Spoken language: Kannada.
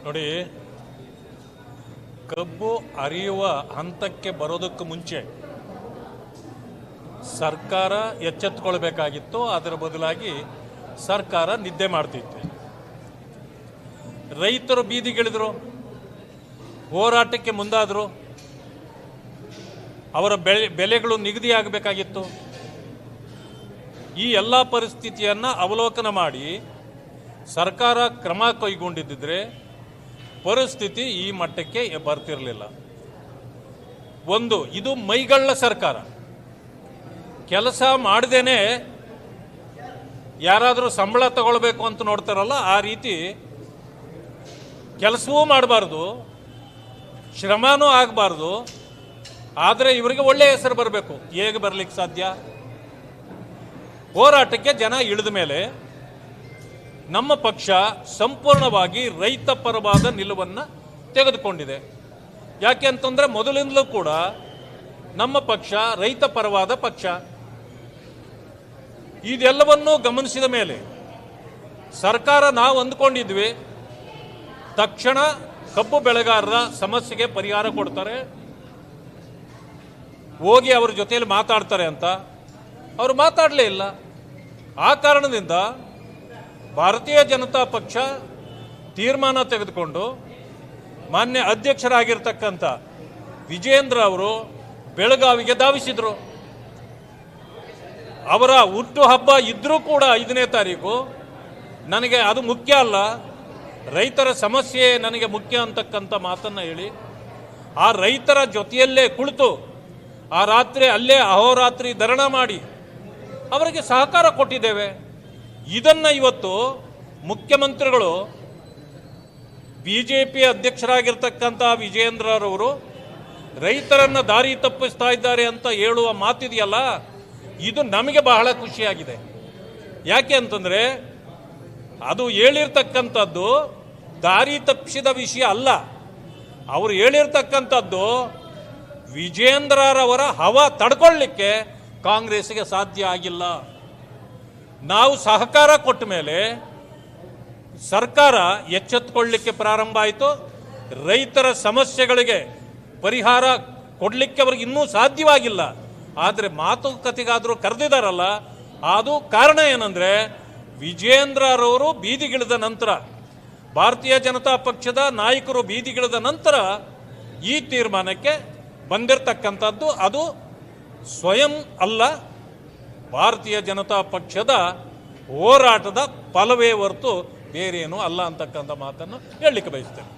ನೋಡಿ, ಕಬ್ಬು ಅರಿಯುವ ಹಂತಕ್ಕೆ ಬರೋದಕ್ಕೆ ಮುಂಚೆ ಸರ್ಕಾರ ಎಚ್ಚೆತ್ತುಕೊಳ್ಬೇಕಾಗಿತ್ತು. ಅದರ ಬದಲಾಗಿ ಸರ್ಕಾರ ನಿದ್ದೆ ಮಾಡ್ತಿತ್ತು. ರೈತರು ಬೀದಿಗಿಳಿದ್ರು, ಹೋರಾಟಕ್ಕೆ ಮುಂದಾದರು. ಅವರ ಬೆಲೆಗಳು ನಿಗದಿಯಾಗಬೇಕಾಗಿತ್ತು. ಈ ಎಲ್ಲ ಪರಿಸ್ಥಿತಿಯನ್ನು ಅವಲೋಕನ ಮಾಡಿ ಸರ್ಕಾರ ಕ್ರಮ ಕೈಗೊಂಡಿದ್ದರೆ ಪರಿಸ್ಥಿತಿ ಈ ಮಟ್ಟಕ್ಕೆ ಬರ್ತಿರಲಿಲ್ಲ. ಒಂದು, ಇದು ಮೈಗಳ್ಳ ಸರ್ಕಾರ. ಕೆಲಸ ಮಾಡದೇನೆ ಯಾರಾದರೂ ಸಂಬಳ ತಗೊಳ್ಬೇಕು ಅಂತ ನೋಡ್ತಾರಲ್ಲ, ಆ ರೀತಿ ಕೆಲಸವೂ ಮಾಡಬಾರ್ದು, ಶ್ರಮನೂ ಆಗಬಾರ್ದು. ಆದರೆ ಇವರಿಗೆ ಒಳ್ಳೆಯ ಹೆಸರು ಬರಬೇಕು. ಹೇಗೆ ಬರಲಿಕ್ಕೆ ಸಾಧ್ಯ? ಹೋರಾಟಕ್ಕೆ ಜನ ಇಳಿದ ಮೇಲೆ ನಮ್ಮ ಪಕ್ಷ ಸಂಪೂರ್ಣವಾಗಿ ರೈತ ಪರವಾದ ನಿಲುವನ್ನು ತೆಗೆದುಕೊಂಡಿದೆ. ಯಾಕೆ ಅಂತಂದರೆ ಮೊದಲಿಂದಲೂ ಕೂಡ ನಮ್ಮ ಪಕ್ಷ ರೈತ ಪರವಾದ ಪಕ್ಷ. ಇದೆಲ್ಲವನ್ನೂ ಗಮನಿಸಿದ ಮೇಲೆ ಸರ್ಕಾರ ನಾವು ಅಂದ್ಕೊಂಡಿದ್ವಿ ತಕ್ಷಣ ಕಬ್ಬು ಬೆಳೆಗಾರರ ಸಮಸ್ಯೆಗೆ ಪರಿಹಾರ ಕೊಡ್ತಾರೆ, ಹೋಗಿ ಅವ್ರ ಜೊತೆಯಲ್ಲಿ ಮಾತಾಡ್ತಾರೆ ಅಂತ. ಅವರು ಮಾತಾಡಲೇ ಇಲ್ಲ. ಆ ಕಾರಣದಿಂದ ಭಾರತೀಯ ಜನತಾ ಪಕ್ಷ ತೀರ್ಮಾನ ತೆಗೆದುಕೊಂಡು ಮಾನ್ಯ ಅಧ್ಯಕ್ಷರಾಗಿರ್ತಕ್ಕಂಥ ವಿಜೇಂದ್ರ ಅವರು ಬೆಳಗಾವಿಗೆ ಧಾವಿಸಿದರು. ಅವರ ಹುಟ್ಟುಹಬ್ಬ ಇದ್ದರೂ ಕೂಡ 5ನೇ ತಾರೀಕು ನನಗೆ ಅದು ಮುಖ್ಯ ಅಲ್ಲ, ರೈತರ ಸಮಸ್ಯೆ ನನಗೆ ಮುಖ್ಯ ಅಂತಕ್ಕಂಥ ಮಾತನ್ನು ಹೇಳಿ ಆ ರೈತರ ಜೊತೆಯಲ್ಲೇ ಕುಳಿತು ಆ ರಾತ್ರಿ ಅಲ್ಲೇ ಅಹೋರಾತ್ರಿ ಧರಣ ಮಾಡಿ ಅವರಿಗೆ ಸಹಕಾರ ಕೊಟ್ಟಿದ್ದೇವೆ. ಇದನ್ನು ಇವತ್ತು ಮುಖ್ಯಮಂತ್ರಿಗಳು ಬಿಜೆಪಿ ಅಧ್ಯಕ್ಷರಾಗಿರ್ತಕ್ಕಂಥ ವಿಜೇಂದ್ರರವರು ರೈತರನ್ನು ದಾರಿ ತಪ್ಪಿಸ್ತಾ ಇದ್ದಾರೆ ಅಂತ ಹೇಳುವ ಮಾತಿದೆಯಲ್ಲ, ಇದು ನಮಗೆ ಬಹಳ ಖುಷಿಯಾಗಿದೆ. ಯಾಕೆ ಅಂತಂದರೆ ಅದು ಹೇಳಿರ್ತಕ್ಕಂಥದ್ದು ದಾರಿ ತಪ್ಪಿಸಿದ ವಿಷಯ ಅಲ್ಲ. ಅವರು ಹೇಳಿರ್ತಕ್ಕಂಥದ್ದು ವಿಜೇಂದ್ರರವರ ಹವಾ ತಡ್ಕೊಳ್ಳಿಕ್ಕೆ ಕಾಂಗ್ರೆಸ್ಗೆ ಸಾಧ್ಯ ಆಗಿಲ್ಲ. ನಾವು ಸಹಕಾರ ಕೊಟ್ಟ ಮೇಲೆ ಸರ್ಕಾರ ಎಚ್ಚೆತ್ತುಕೊಳ್ಳಲಿಕ್ಕೆ ಪ್ರಾರಂಭ ಆಯಿತು. ರೈತರ ಸಮಸ್ಯೆಗಳಿಗೆ ಪರಿಹಾರ ಕೊಡಲಿಕ್ಕೆ ಅವ್ರಿಗೆ ಇನ್ನೂ ಸಾಧ್ಯವಾಗಿಲ್ಲ. ಆದರೆ ಮಾತುಕತೆಗಾದರೂ ಕರೆದಿದ್ದಾರಲ್ಲ, ಅದು ಕಾರಣ ಏನಂದರೆ ವಿಜೇಂದ್ರರವರು ಬೀದಿಗಿಳಿದ ನಂತರ, ಭಾರತೀಯ ಜನತಾ ಪಕ್ಷದ ನಾಯಕರು ಬೀದಿಗಿಳಿದ ನಂತರ ಈ ತೀರ್ಮಾನಕ್ಕೆ ಬಂದಿರತಕ್ಕಂಥದ್ದು. ಅದು ಸ್ವಯಂ ಅಲ್ಲ, ಭಾರತೀಯ ಜನತಾ ಪಕ್ಷದ ಹೋರಾಟದ ಫಲವೇ ಹೊರತು ಬೇರೇನೂ ಅಲ್ಲ ಅಂತಕ್ಕಂಥ ಮಾತನ್ನು ಹೇಳಲಿಕ್ಕೆ ಬಯಸ್ತೇನೆ.